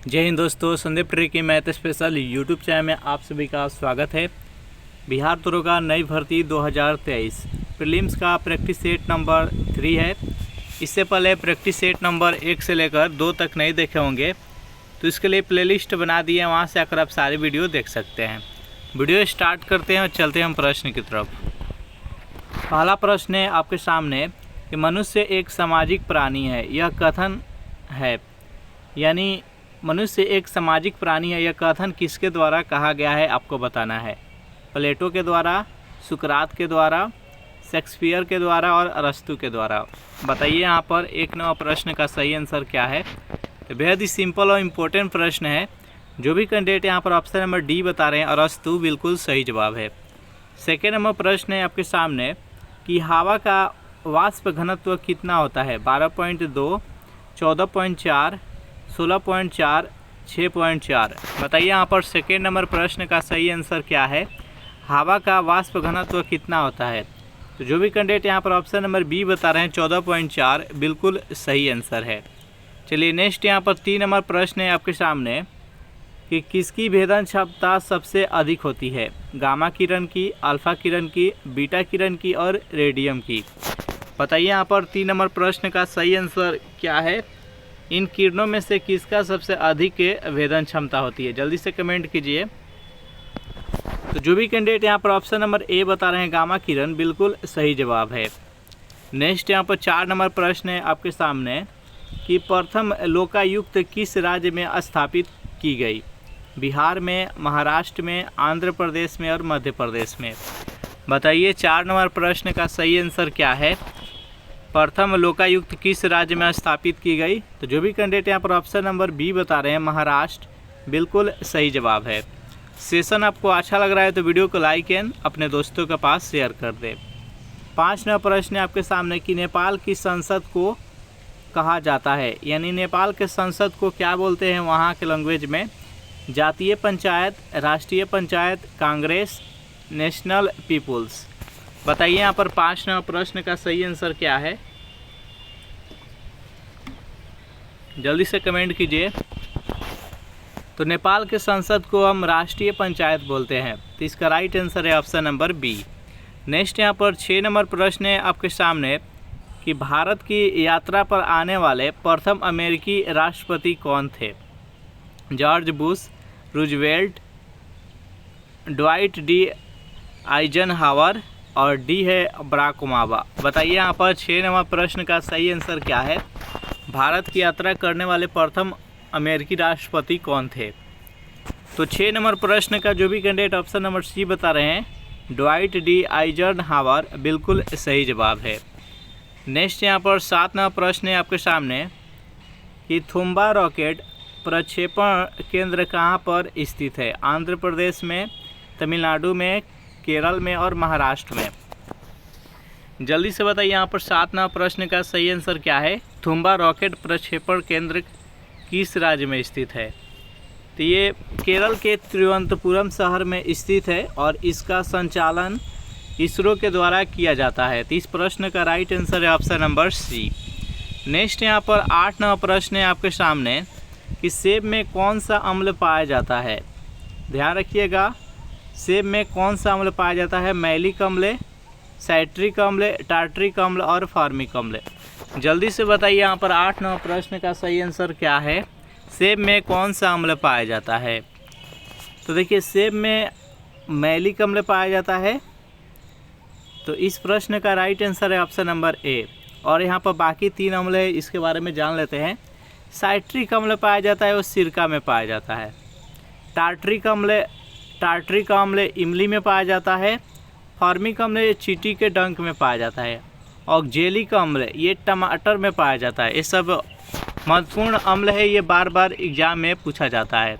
जय हिंद दोस्तों, संदीप ट्री की मैथ स्पेशल यूट्यूब चैनल में आप सभी का स्वागत है। बिहार दरोगा नई भर्ती 2023 प्रीलिम्स का प्रैक्टिस सेट नंबर 3 है। इससे पहले प्रैक्टिस सेट नंबर 1 से लेकर 2 तक नहीं देखे होंगे, तो इसके लिए प्लेलिस्ट बना दी है, वहाँ से आकर आप सारी वीडियो देख सकते हैं। वीडियो स्टार्ट करते हैं और चलते हैं हम प्रश्न की तरफ। पहला प्रश्न है आपके सामने कि मनुष्य एक सामाजिक प्राणी है, यह कथन है, यानी मनुष्य एक सामाजिक प्राणी है, यह कथन किसके द्वारा कहा गया है आपको बताना है। प्लेटो के द्वारा, सुकरात के द्वारा, शेक्सपियर के द्वारा और अरस्तु के द्वारा। बताइए यहाँ पर 1 नंबर प्रश्न का सही आंसर क्या है। तो बेहद ही सिंपल और इम्पोर्टेंट प्रश्न है। जो भी कैंडिडेट यहाँ पर ऑप्शन नंबर डी बता रहे हैं, अरस्तु, बिल्कुल सही जवाब है। सेकेंड नंबर प्रश्न है आपके सामने कि हवा का वाष्प घनत्व कितना होता है। 12.2, 14.4, 16.4, 6.4। बताइए यहाँ पर सेकेंड नंबर प्रश्न का सही आंसर क्या है। हवा का वाष्प घनत्व कितना होता है। तो जो भी कैंडिडेट यहाँ पर ऑप्शन नंबर बी बता रहे हैं 14.4, बिल्कुल सही आंसर है। चलिए नेक्स्ट यहाँ पर 3 नंबर प्रश्न है आपके सामने कि किसकी भेदन क्षमता सबसे अधिक होती है। गामा किरण की, अल्फा किरण की, बीटा किरण की और रेडियम की। बताइए यहाँ पर 3 नंबर प्रश्न का सही आंसर क्या है। इन किरणों में से किसका सबसे अधिक भेदन क्षमता होती है, जल्दी से कमेंट कीजिए। तो जो भी कैंडिडेट यहाँ पर ऑप्शन नंबर ए बता रहे हैं गामा किरण, बिल्कुल सही जवाब है। नेक्स्ट यहाँ पर 4 नंबर प्रश्न है आपके सामने कि प्रथम लोकायुक्त किस राज्य में स्थापित की गई। बिहार में, महाराष्ट्र में, आंध्र प्रदेश में और मध्य प्रदेश में। बताइए 4 नंबर प्रश्न का सही आंसर क्या है। प्रथम लोकायुक्त किस राज्य में स्थापित की गई। तो जो भी कैंडिडेट यहाँ पर ऑप्शन नंबर बी बता रहे हैं महाराष्ट्र, बिल्कुल सही जवाब है। सेशन आपको अच्छा लग रहा है तो वीडियो को लाइक एंड अपने दोस्तों के पास शेयर कर दें। 5 नंबर प्रश्न है आपके सामने कि नेपाल की संसद को कहा जाता है, यानी नेपाल के संसद को क्या बोलते हैं वहाँ के लैंग्वेज में। जातीय पंचायत, राष्ट्रीय पंचायत, कांग्रेस, नेशनल पीपुल्स। बताइए यहाँ पर 5 नंबर प्रश्न का सही आंसर क्या है, जल्दी से कमेंट कीजिए। तो नेपाल के संसद को हम राष्ट्रीय पंचायत बोलते हैं, तो इसका राइट आंसर है ऑप्शन नंबर बी। नेक्स्ट यहाँ पर 6 नंबर प्रश्न है आपके सामने कि भारत की यात्रा पर आने वाले प्रथम अमेरिकी राष्ट्रपति कौन थे। George Bush, Roosevelt, Dwight D Eisenhower और डी है बराक ओबामा। बताइए यहाँ पर 6 नंबर प्रश्न का सही आंसर क्या है। भारत की यात्रा करने वाले प्रथम अमेरिकी राष्ट्रपति कौन थे। तो 6 नंबर प्रश्न का जो भी कैंडिडेट ऑप्शन नंबर सी बता रहे हैं ड्वाइट डी आइजनहावर, बिल्कुल सही जवाब है। नेक्स्ट यहाँ पर 7 नंबर प्रश्न है आपके सामने कि थुम्बा रॉकेट प्रक्षेपण केंद्र कहाँ पर स्थित है। आंध्र प्रदेश में, तमिलनाडु में, केरल में और महाराष्ट्र में। जल्दी से बताइए यहाँ पर 7 नंबर प्रश्न का सही आंसर क्या है। थुम्बा रॉकेट प्रक्षेपण केंद्र किस राज्य में स्थित है। तो ये केरल के तिरुवनंतपुरम शहर में स्थित है और इसका संचालन इसरो के द्वारा किया जाता है। तो इस प्रश्न का राइट आंसर है ऑप्शन नंबर सी। नेक्स्ट यहाँ पर 8 नंबर प्रश्न है आपके सामने कि सेब में कौन सा अम्ल पाया जाता है। ध्यान रखिएगा, सेब में कौन सा अम्ल पाया जाता है। मैलिक अम्ल, साइट्रिक अम्ल, टार्ट्रिक अम्ल और फार्मिक अम्ल। जल्दी से बताइए यहाँ पर 8 नंबर प्रश्न का सही आंसर क्या है। सेब में कौन सा अम्ल पाया जाता है। तो देखिए सेब में मैलिक अम्ल पाया जाता है, तो इस प्रश्न का राइट आंसर है ऑप्शन नंबर ए। और यहाँ पर बाकी 3 अम्ल है, इसके बारे में जान लेते हैं। साइट्रिक अम्ल पाया जाता है वो सिरका में पाया जाता है। टार्ट्रिक अम्ल इमली में पाया जाता है। फार्मिक अम्ल चींटी के डंक में पाया जाता है। ऑक्जेलिक अम्ल ये टमाटर में पाया जाता है। ये सब महत्वपूर्ण अम्ल है, ये बार बार एग्जाम में पूछा जाता है।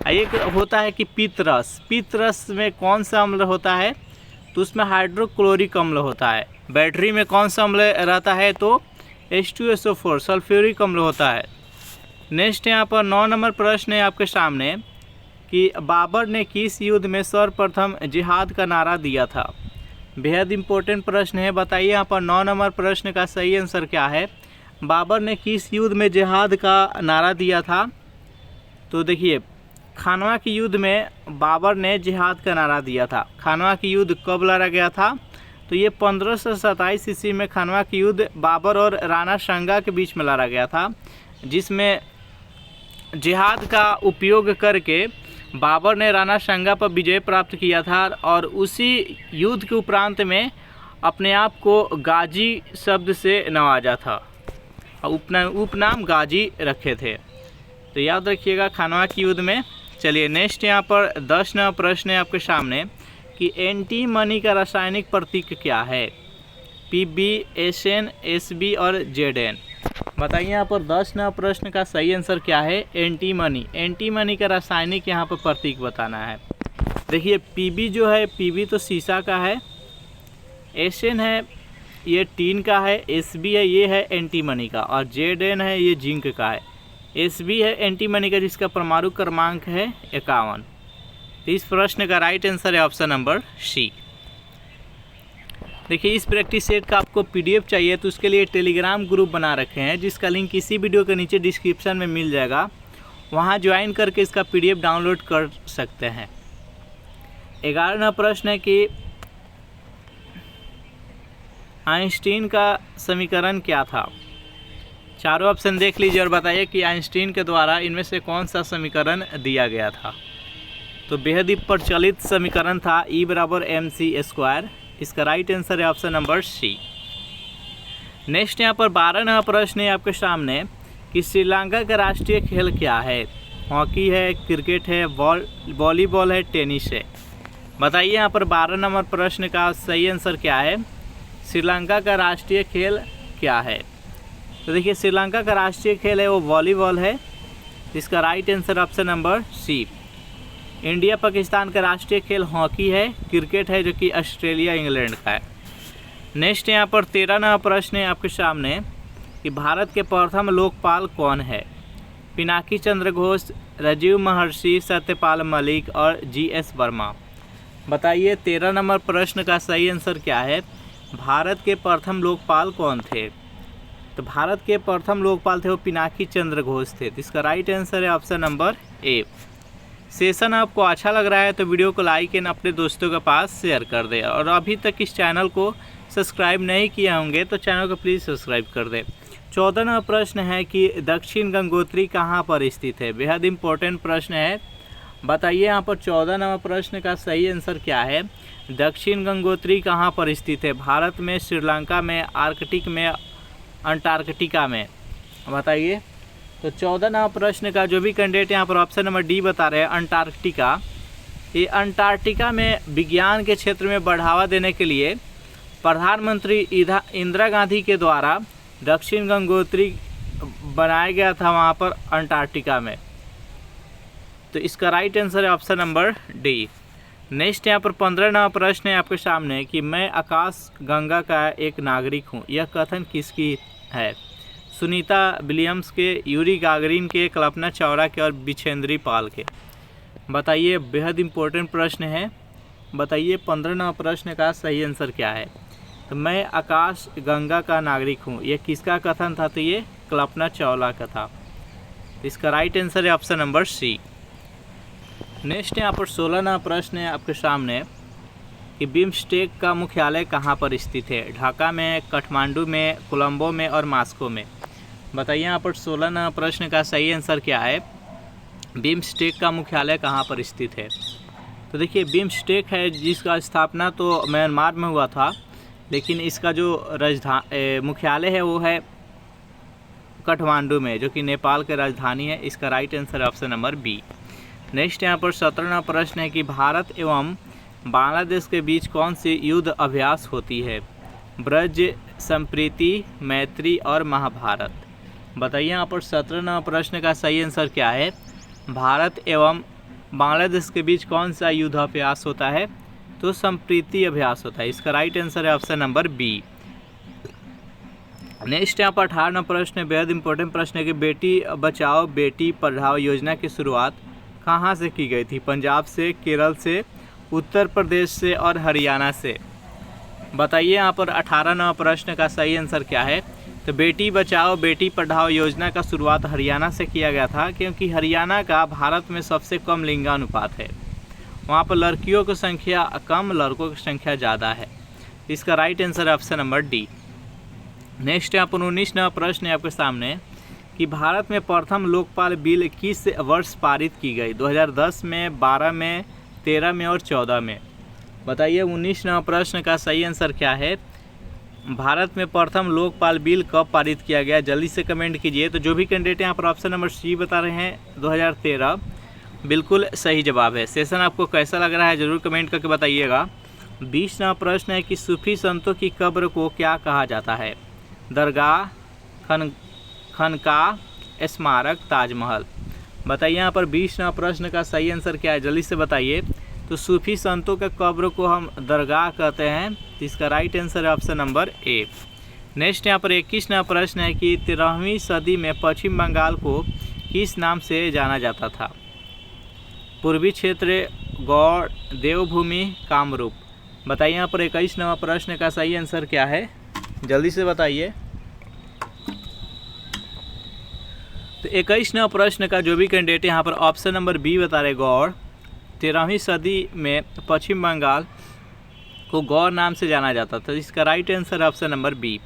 एक होता है कि पित्त रस में कौन सा अम्ल होता है। तो उसमें हाइड्रोक्लोरिक अम्ल होता है। बैटरी में कौन सा अम्ल रहता है, तो H2SO4 सल्फ्यूरिक अम्ल होता है। नेक्स्ट यहाँ पर 9 नंबर प्रश्न है आपके सामने कि बाबर ने किस युद्ध में सर्वप्रथम जिहाद का नारा दिया था। बेहद इम्पोर्टेंट प्रश्न है। बताइए यहाँ पर 9 नंबर प्रश्न का सही आंसर क्या है। बाबर ने किस युद्ध में जिहाद का नारा दिया था। तो देखिए, खानवा के युद्ध में बाबर ने जिहाद का नारा दिया था। खानवा की युद्ध कब लड़ा गया था? तो ये 1527 ईस्वी में खानवा की युद्ध बाबर और राणा सांगा के बीच में लड़ा गया था, जिसमें जिहाद का उपयोग करके बाबर ने राणा सांगा पर विजय प्राप्त किया था और उसी युद्ध के उपरांत में अपने आप को गाजी शब्द से नवाजा था, उपनाम गाजी रखे थे। तो याद रखिएगा खानवा की युद्ध में। चलिए नेक्स्ट यहाँ पर 10 नंबर प्रश्न है आपके सामने कि एंटीमनी का रासायनिक प्रतीक क्या है? PB, SN, SB और ZN। बताइए यहाँ पर 10 नंबर प्रश्न का सही आंसर क्या है? एंटीमनी। एंटीमनी का रासायनिक यहाँ पर प्रतीक बताना है। देखिए PB जो है, PB तो शीशा का है, SN है ये टीन का है, SB है ये है एंटीमनी का, और ZN है ये जिंक का है। SB है एंटीमनी का जिसका परमाणु क्रमांक है 51। तो इस प्रश्न का राइट आंसर है ऑप्शन नंबर सी। देखिए इस प्रैक्टिस सेट का आपको PDF चाहिए तो उसके लिए टेलीग्राम ग्रुप बना रखे हैं, जिसका लिंक इसी वीडियो के नीचे डिस्क्रिप्शन में मिल जाएगा। वहां ज्वाइन करके इसका PDF डाउनलोड कर सकते हैं। 11वां प्रश्न है कि आइंस्टीन का समीकरण क्या था? चारों ऑप्शन देख लीजिए और बताइए कि आइंस्टीन के द्वारा इनमें से कौन सा समीकरण दिया गया था। तो बेहद ही प्रचलित समीकरण था E = mc²। इसका राइट आंसर है ऑप्शन नंबर सी। नेक्स्ट यहाँ पर 12वां प्रश्न है आपके सामने कि श्रीलंका का राष्ट्रीय खेल क्या है? हॉकी है, क्रिकेट है, वॉलीबॉल है, टेनिस है। बताइए यहाँ पर 12 नंबर प्रश्न का सही आंसर क्या है? श्रीलंका का राष्ट्रीय खेल क्या है? तो देखिए श्रीलंका का राष्ट्रीय खेल है वो वॉलीबॉल है। इसका right answer option number C. India Pakistan का राष्ट्रीय खेल हॉकी है, क्रिकेट है जो कि ऑस्ट्रेलिया इंग्लैंड का है। नेक्स्ट यहाँ पर 13वां प्रश्न है आपके सामने कि भारत के प्रथम लोकपाल कौन है? पिनाकी चंद्र घोष, राजीव महर्षि, सत्यपाल मलिक और GS वर्मा। बताइए 13 नंबर प्रश्न का सही आंसर क्या है? भारत के प्रथम लोकपाल कौन थे? तो भारत के प्रथम लोकपाल थे वो पिनाकी चंद्र घोष थे। तो इसका राइट आंसर है ऑप्शन नंबर ए। सेशन आपको अच्छा लग रहा है तो वीडियो को लाइक एंड अपने दोस्तों के पास शेयर कर दें, और अभी तक इस चैनल को सब्सक्राइब नहीं किए होंगे तो चैनल को प्लीज़ सब्सक्राइब कर दें। 14वां प्रश्न है कि दक्षिण गंगोत्री कहाँ पर स्थित है? बेहद इंपॉर्टेंट प्रश्न है। बताइए यहाँ पर 14वां प्रश्न का सही आंसर क्या है? दक्षिण गंगोत्री कहाँ पर स्थित है? भारत में, श्रीलंका में, आर्कटिक में, अंटार्कटिका में। बताइए। तो 14वां प्रश्न का जो भी कैंडिडेट यहाँ पर ऑप्शन नंबर डी बता रहे हैं अंटार्कटिका। ये अंटार्कटिका में विज्ञान के क्षेत्र में बढ़ावा देने के लिए प्रधानमंत्री इंदिरा गांधी के द्वारा दक्षिण गंगोत्री बनाया गया था वहाँ पर अंटार्कटिका में। तो इसका राइट आंसर है ऑप्शन नंबर डी। नेक्स्ट यहाँ पर 15वां प्रश्न है आपके सामने कि मैं आकाश गंगा का एक नागरिक हूँ। यह कथन किसकी है? सुनीता विलियम्स के, यूरी गागरिन के, कल्पना चावला के और बिछेंद्री पाल के। बताइए, बेहद इंपॉर्टेंट प्रश्न है। बताइए 15वां प्रश्न का सही आंसर क्या है? तो मैं आकाश गंगा का नागरिक हूँ, यह किसका कथन था? तो ये कल्पना चावला का था। इसका राइट आंसर है ऑप्शन नंबर सी। नेक्स्ट यहाँ पर 16वां प्रश्न है आपके सामने कि बिम्स्टेक का मुख्यालय कहाँ पर स्थित है? ढाका में, काठमांडू में, कोलंबो में और मॉस्को में। बताइए यहाँ पर 16वां प्रश्न का सही आंसर क्या है? बिम्स्टेक का मुख्यालय कहाँ पर स्थित है? तो देखिए बिम्स्टेक है जिसका स्थापना तो म्यांमार में हुआ था, लेकिन इसका जो मुख्यालय है वो है काठमांडू में, जो कि नेपाल की राजधानी है। इसका right answer option number B. Next यहाँ पर 17वां प्रश्न है कि भारत एवं बांग्लादेश के बीच कौन सी युद्ध अभ्यास होती है? ब्रज, संप्रीति, मैत्री और महाभारत। बताइए यहाँ पर 17वां प्रश्न का सही आंसर क्या है? भारत एवं बांग्लादेश के बीच कौन सा युद्ध अभ्यास होता है? तो संप्रीति अभ्यास होता है। इसका राइट आंसर है ऑप्शन नंबर बी। नेक्स्ट यहाँ पर 18वां प्रश्न बेहद इंपॉर्टेंट प्रश्न है कि बेटी बचाओ बेटी पढ़ाओ योजना की शुरुआत कहाँ से की गई थी? पंजाब से, केरल से, उत्तर प्रदेश से और हरियाणा से। बताइए यहाँ पर 18वां प्रश्न का सही आंसर क्या है? तो बेटी बचाओ बेटी पढ़ाओ योजना का शुरुआत हरियाणा से किया गया था, क्योंकि हरियाणा का भारत में सबसे कम लिंगानुपात है। वहाँ पर लड़कियों की संख्या कम, लड़कों की संख्या ज़्यादा है। इसका राइट आंसर है ऑप्शन नंबर डी। नेक्स्ट यहाँ पर 19वां प्रश्न है आपके सामने कि भारत में प्रथम लोकपाल बिल किस वर्ष पारित की गई? 2010 में, 12 में, 13 में और 14 में। बताइए 19वां प्रश्न का सही आंसर क्या है? भारत में प्रथम लोकपाल बिल कब पारित किया गया? जल्दी से कमेंट कीजिए। तो जो भी कैंडिडेट यहाँ पर ऑप्शन नंबर सी बता रहे हैं 2013 बिल्कुल सही जवाब है। सेशन आपको कैसा लग रहा है ज़रूर कमेंट करके बताइएगा। 20वां प्रश्न है कि सूफी संतों की कब्र को क्या कहा जाता है? दरगाह, खनका, स्मारक, ताजमहल। बताइए यहाँ पर 20वां प्रश्न का सही आंसर क्या है? जल्दी से बताइए। तो सूफी संतों के कब्र को हम दरगाह कहते हैं। इसका राइट आंसर है ऑप्शन नंबर ए। नेक्स्ट यहाँ पर 21वां प्रश्न है कि 13वीं सदी में पश्चिम बंगाल को किस नाम से जाना जाता था? पूर्वी क्षेत्र, गौड़, देवभूमि, कामरूप। बताइए यहाँ पर 21वां प्रश्न का सही आंसर क्या है? जल्दी से बताइए। तो 21वां प्रश्न का जो भी कैंडिडेट यहाँ पर ऑप्शन नंबर बी बता रहे गौड़। 13वीं सदी में पश्चिम बंगाल को गौड़ नाम से जाना जाता था। इसका right answer option number B.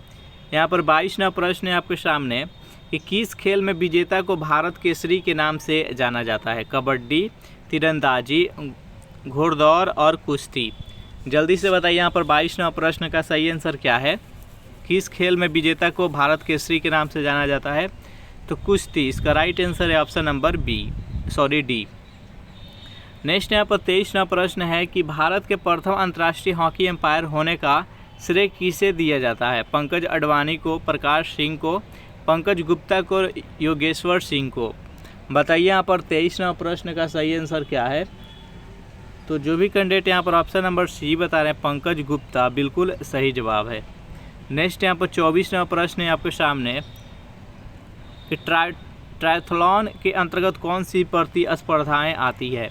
यहाँ पर 22वां प्रश्न है आपके सामने कि किस खेल में विजेता को भारत केसरी के नाम से जाना जाता है? कबड्डी, तीरंदाजी, घोड़दौड़ और कुश्ती। जल्दी से बताइए यहाँ पर 22वां प्रश्न का सही आंसर क्या है? किस खेल में विजेता को भारत केसरी के नाम से जाना जाता है? तो कुश्ती। इसका राइट आंसर है ऑप्शन नंबर डी। नेक्स्ट यहाँ पर 23वां प्रश्न है कि भारत के प्रथम अंतर्राष्ट्रीय हॉकी एम्पायर होने का श्रेय किसे दिया जाता है? पंकज अडवाणी को, प्रकाश सिंह को, पंकज गुप्ता को, योगेश्वर सिंह को। बताइए यहाँ पर 23वां प्रश्न का सही आंसर क्या है? तो जो भी कैंडिडेट यहाँ पर ऑप्शन नंबर सी बता रहे हैं पंकज गुप्ता बिल्कुल सही जवाब है। नेक्स्ट यहाँ पर 24वां प्रश्न है आपके सामने कि ट्रायथलॉन के अंतर्गत कौन सी प्रतिस्पर्धाएं आती है?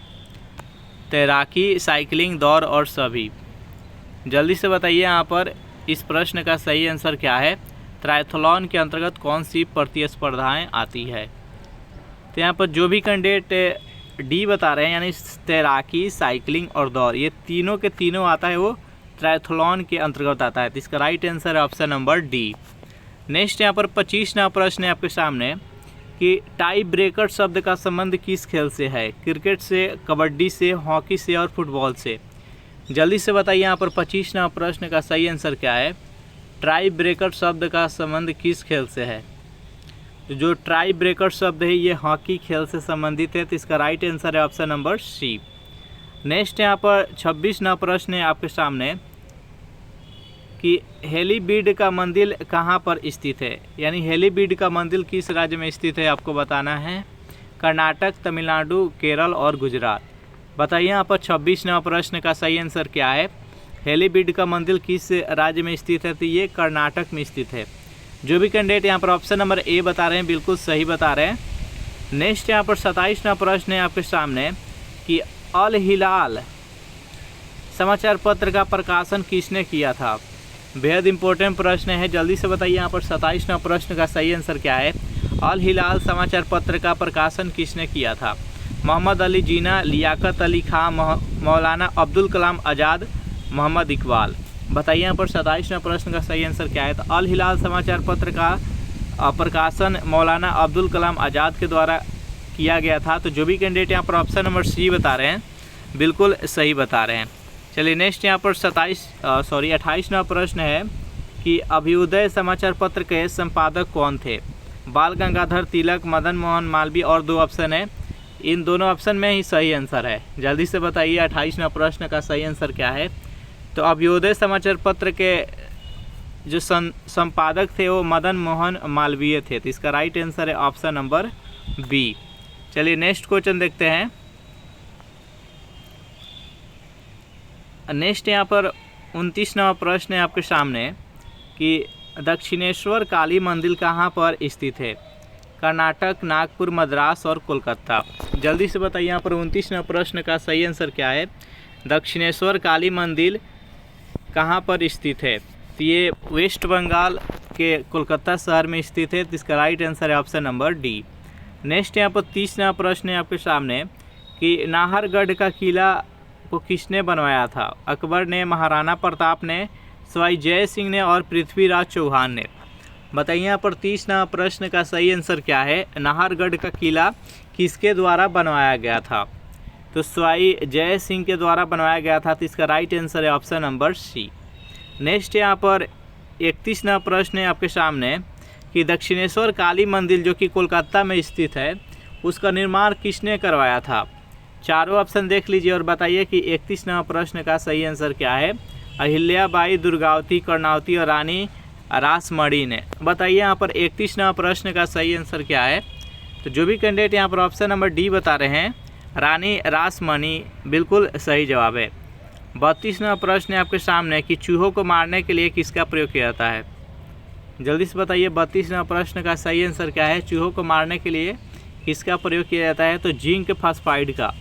तैराकी, साइकिलिंग, दौड़ और सभी। जल्दी से बताइए यहाँ पर इस प्रश्न का सही आंसर क्या है? ट्रायथलॉन के अंतर्गत कौन सी प्रतिस्पर्धाएं आती है? तो यहाँ पर जो भी कैंडिडेट डी बता रहे हैं यानी तैराकी, साइकिलिंग और दौड़, ये तीनों के तीनों आता है वो ट्रायथलॉन के अंतर्गत आता है। तो इसका राइट आंसर है ऑप्शन नंबर डी। नेक्स्ट यहाँ पर 25वां प्रश्न है आपके सामने कि टाई ब्रेकर शब्द का संबंध किस खेल से है? क्रिकेट से, कबड्डी से, हॉकी से और फुटबॉल से। जल्दी से बताइए यहाँ पर 25वां प्रश्न का सही आंसर क्या है? टाई ब्रेकर शब्द का संबंध किस खेल से है? तो जो टाई ब्रेकर शब्द है ये हॉकी खेल से संबंधित है। तो इसका राइट आंसर है ऑप्शन नंबर सी। नेक्स्ट यहाँ पर 26वां प्रश्न है आपके सामने कि हेलीबीड का मंदिर कहाँ पर स्थित है? यानी हेलीबीड का मंदिर किस राज्य में स्थित है आपको बताना है। कर्नाटक, तमिलनाडु, केरल और गुजरात। बताइए यहाँ पर 26वां प्रश्न का सही आंसर क्या है? हेलीबीड का मंदिर किस राज्य में स्थित है? तो ये कर्नाटक में स्थित है। जो भी कैंडिडेट यहाँ पर ऑप्शन नंबर ए बता रहे हैं बिल्कुल सही बता रहे हैं। नेक्स्ट यहाँ पर 27वां प्रश्न है आपके सामने कि अल हिलाल समाचार पत्र का प्रकाशन किसने किया था? बेहद इंपॉर्टेंट प्रश्न है। जल्दी से बताइए यहाँ पर 27वां प्रश्न का सही आंसर क्या है? अल हिलाल समाचार पत्र का प्रकाशन किसने किया था? मोहम्मद अली जिन्ना, लियाकत अली खान, मौलाना अब्दुल कलाम आज़ाद, मोहम्मद इकबाल। बताइए यहाँ पर 27वां प्रश्न का सही आंसर क्या है? तो अल हिलाल समाचार पत्र का प्रकाशन मौलाना अब्दुल कलाम आज़ाद के द्वारा किया गया था। तो जो भी कैंडिडेट यहाँ पर ऑप्शन नंबर सी बता रहे हैं बिल्कुल सही बता रहे हैं। चलिए नेक्स्ट यहाँ पर 28वां प्रश्न है कि अभ्युदय समाचार पत्र के संपादक कौन थे? बाल गंगाधर तिलक, मदन मोहन मालवीय और दो ऑप्शन है। इन दोनों ऑप्शन में ही सही आंसर है। जल्दी से बताइए 28वां प्रश्न का सही आंसर क्या है? तो अभ्युदय समाचार पत्र के जो संपादक थे वो मदन मोहन मालवीय थे। तो इसका राइट आंसर है ऑप्शन नंबर बी। चलिए नेक्स्ट क्वेश्चन देखते हैं। नेक्स्ट यहाँ पर 29वां प्रश्न है आपके सामने कि दक्षिणेश्वर काली मंदिर कहाँ पर स्थित है? कर्नाटक, नागपुर, मद्रास और कोलकाता। जल्दी से बताइए यहाँ पर 29वां प्रश्न का सही आंसर क्या है? दक्षिणेश्वर काली मंदिर कहाँ पर स्थित है? तो ये वेस्ट बंगाल के कोलकाता शहर में स्थित है। तो इसका राइट आंसर है ऑप्शन नंबर डी। नेक्स्ट यहाँ पर 30वां प्रश्न है आपके सामने कि नाहरगढ़ का किला को किसने बनवाया था? अकबर ने, महाराणा प्रताप ने, सवाई जय सिंह ने और पृथ्वीराज चौहान ने। बताइए यहाँ पर 30वां प्रश्न का सही आंसर क्या है? नाहरगढ़ का किला किसके द्वारा बनवाया गया था? तो सवाई जय सिंह के द्वारा बनवाया गया था। तो इसका राइट आंसर है ऑप्शन नंबर सी। नेक्स्ट यहाँ पर 31वां प्रश्न है आपके सामने कि दक्षिणेश्वर काली मंदिर जो कि कोलकाता में स्थित है, उसका निर्माण किसने करवाया था? चारों ऑप्शन देख लीजिए और बताइए कि 31वां प्रश्न का सही आंसर क्या है? अहिल्याबाई, दुर्गावती, कर्णावती और रानी रासमणी ने। बताइए यहाँ पर 31वां प्रश्न का सही आंसर क्या है? तो जो भी कैंडिडेट यहाँ पर ऑप्शन नंबर डी बता रहे हैं, रानी रासमणी, बिल्कुल सही जवाब है। 32वां प्रश्न है आपके सामने कि चूहों को मारने के लिए किसका प्रयोग किया जाता है? जल्दी से बताइए 32वां प्रश्न का सही आंसर क्या है? चूहों को मारने के लिए किसका प्रयोग किया जाता है? तो जिंक फास्फाइड का।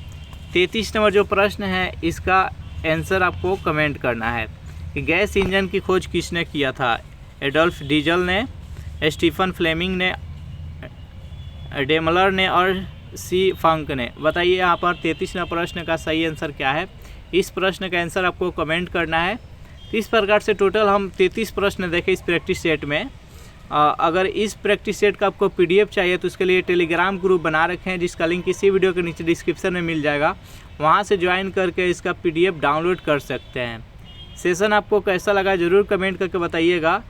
33 नंबर जो प्रश्न है इसका आंसर आपको कमेंट करना है कि गैस इंजन की खोज किसने किया था? एडोल्फ डीजल ने, स्टीफन फ्लेमिंग ने, डेमलर ने और सी फंक ने। बताइए यहाँ पर 33वां प्रश्न का सही आंसर क्या है? इस प्रश्न का आंसर आपको कमेंट करना है। इस प्रकार से टोटल हम 33 प्रश्न देखें इस प्रैक्टिस सेट में। अगर इस प्रैक्टिस सेट का आपको PDF चाहिए तो उसके लिए टेलीग्राम ग्रुप बना रखे हैं, जिसका लिंक इसी वीडियो के नीचे डिस्क्रिप्शन में मिल जाएगा। वहां से ज्वाइन करके इसका PDF डाउनलोड कर सकते हैं। सेशन आपको कैसा लगा ज़रूर कमेंट करके बताइएगा।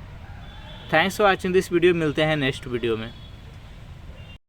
Thanks for watching this video. मिलते हैं नेक्स्ट वीडियो में।